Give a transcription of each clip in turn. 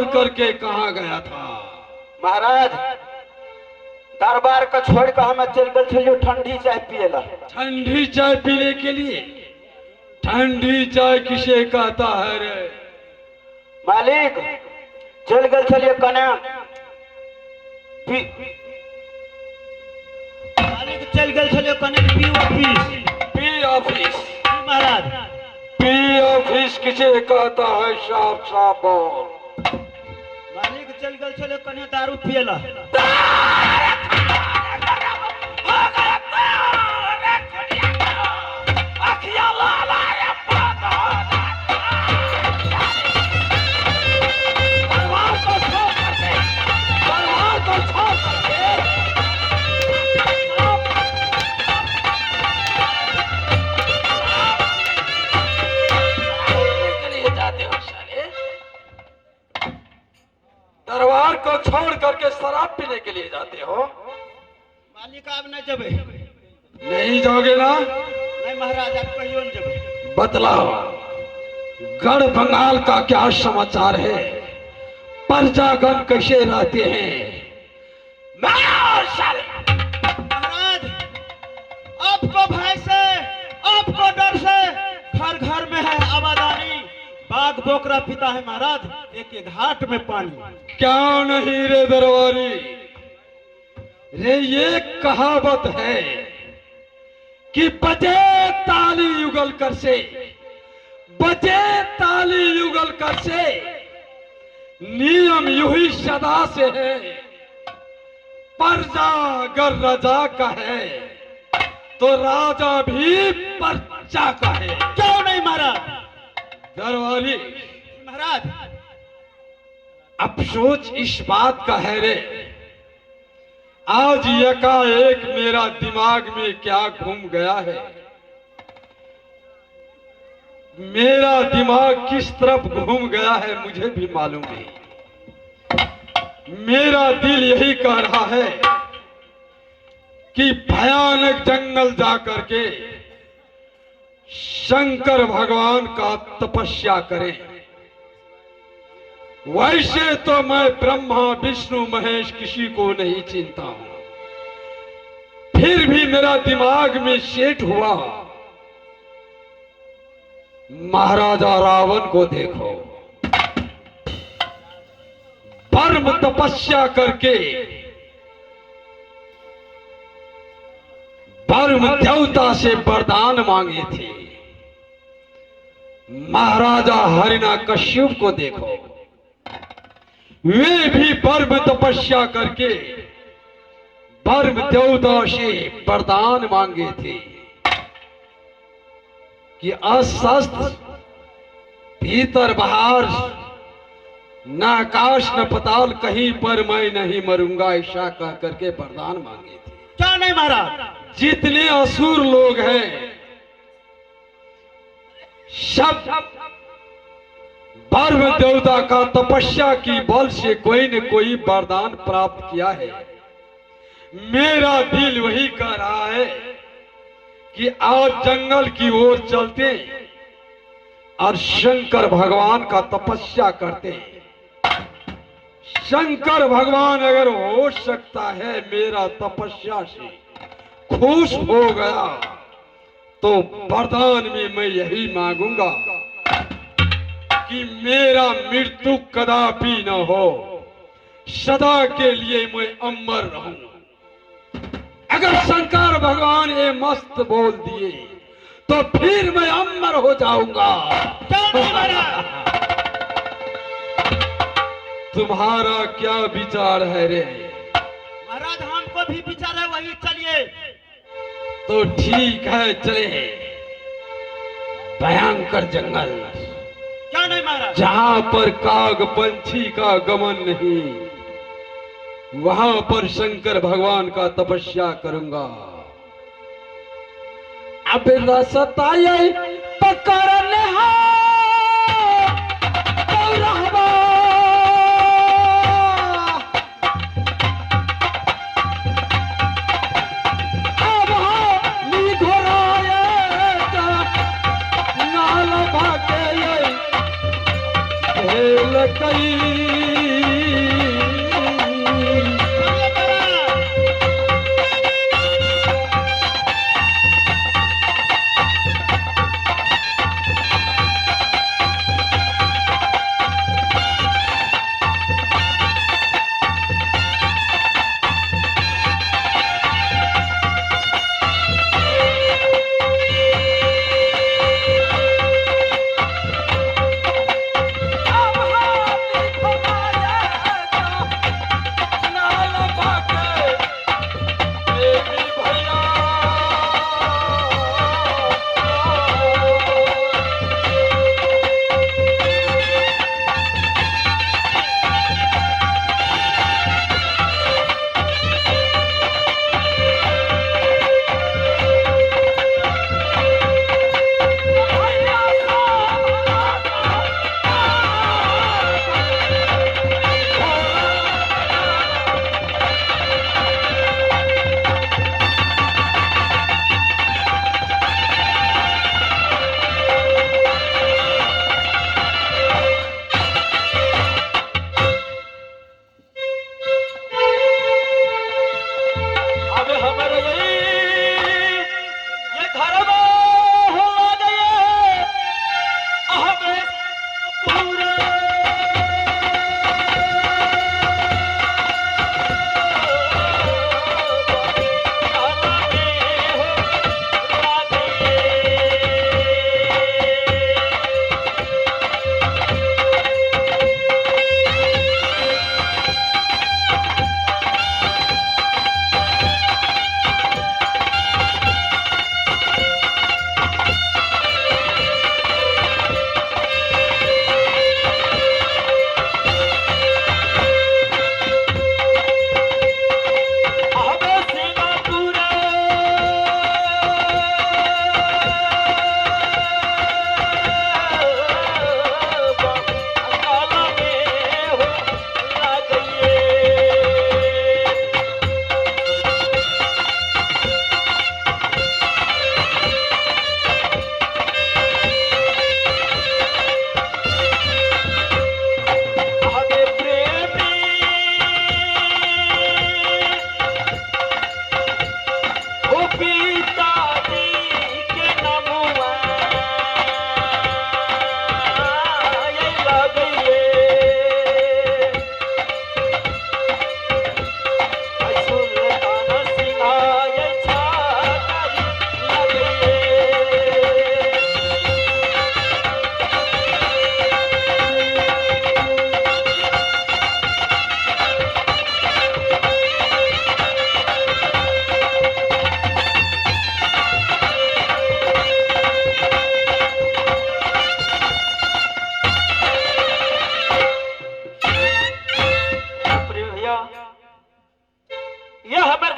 छोड़ करके कहाँ गया था? महाराज दरबार का छोड़ कर हमें चल गए थे ठंडी चाय पिएला। ठंडी चाय पीने के लिए? ठंडी चाय किसे कहता है रे? मालिक चल गए थे कने मालिक चल गए थे कने पी ऑफिस। पी ऑफिस? महाराज पी ऑफिस किसे कहता है? साफ साफ बोल। मालिक चल गए थे कने दारू पिएला। दरबार को छोड़ करके शराब पीने के लिए जाते हो? मालिक आप न जबे। नहीं जाओगे ना? नहीं महाराज आप कहियो न जबे। बतलाओ गढ़ बंगाल का क्या समाचार है? प्रजागण कैसे रहते हैं? महाराज आपको भय से आपको डर से घर घर में है आबादानी, बाघ बोकरा पिता है महाराज एक एक घाट में पानी। क्या नहीं रे दरबारी, रे ये कहावत है कि बजे ताली युगल कर से, बजे ताली युगल कर से, नियम यूही सदा से है। प्रजा अगर राजा का है तो राजा भी प्रजा का है। क्यों नहीं महाराज? दरबारी महाराज अफसोस इस बात का है रे, आज एकाएक मेरा दिमाग में क्या घूम गया है। मेरा दिमाग किस तरफ घूम गया है मुझे भी मालूम नहीं। मेरा दिल यही कह रहा है कि भयानक जंगल जाकर के शंकर भगवान का तपस्या करें। वैसे तो मैं ब्रह्मा विष्णु महेश किसी को नहीं चिंता हूं, फिर भी मेरा दिमाग में सेट हुआ महाराजा रावण को देखो, परम तपस्या करके परम देवता से वरदान मांगे थे। महाराजा हिरण्यकश्यप को देखो, वे भी परम तपस्या करके परम देवता से वरदान मांगे थे कि अस्त्र भीतर बाहर न आकाश न पताल कहीं पर मैं नहीं मरूंगा, ऐसा कह करके वरदान मांगे थे। क्या नहीं महाराज? जितने असुर लोग हैं सब परम देवता का तपस्या की बल से कोई न कोई वरदान प्राप्त किया है। मेरा दिल वही कह रहा है कि आज जंगल की ओर चलते और शंकर भगवान का तपस्या करते। शंकर भगवान अगर हो सकता है मेरा तपस्या से खुश हो गया तो वरदान में मैं यही मांगूंगा कि मेरा मृत्यु कदापि न हो, सदा के लिए मैं अमर रहूं। अगर शंकर भगवान ये मस्त बोल दिए तो फिर मैं अमर हो जाऊंगा। तुम्हारा क्या विचार है रे? महाराज हमको भी विचार है वही, चलिए। तो ठीक है चले। भयंकर जंगल, क्या नहीं महाराज? जहां पर काग पंछी का गमन नहीं, वहां पर शंकर भगवान का तपस्या करूंगा। अब रसताई पकड़ने कई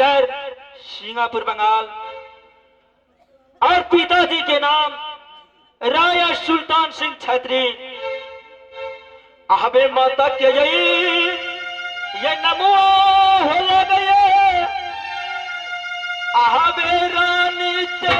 नगर सिंगापुर बंगाल और पिताजी के नाम राया सुल्तान सिंह छत्री। अहबे माता के ये नमो हो गए अहबे रानी ते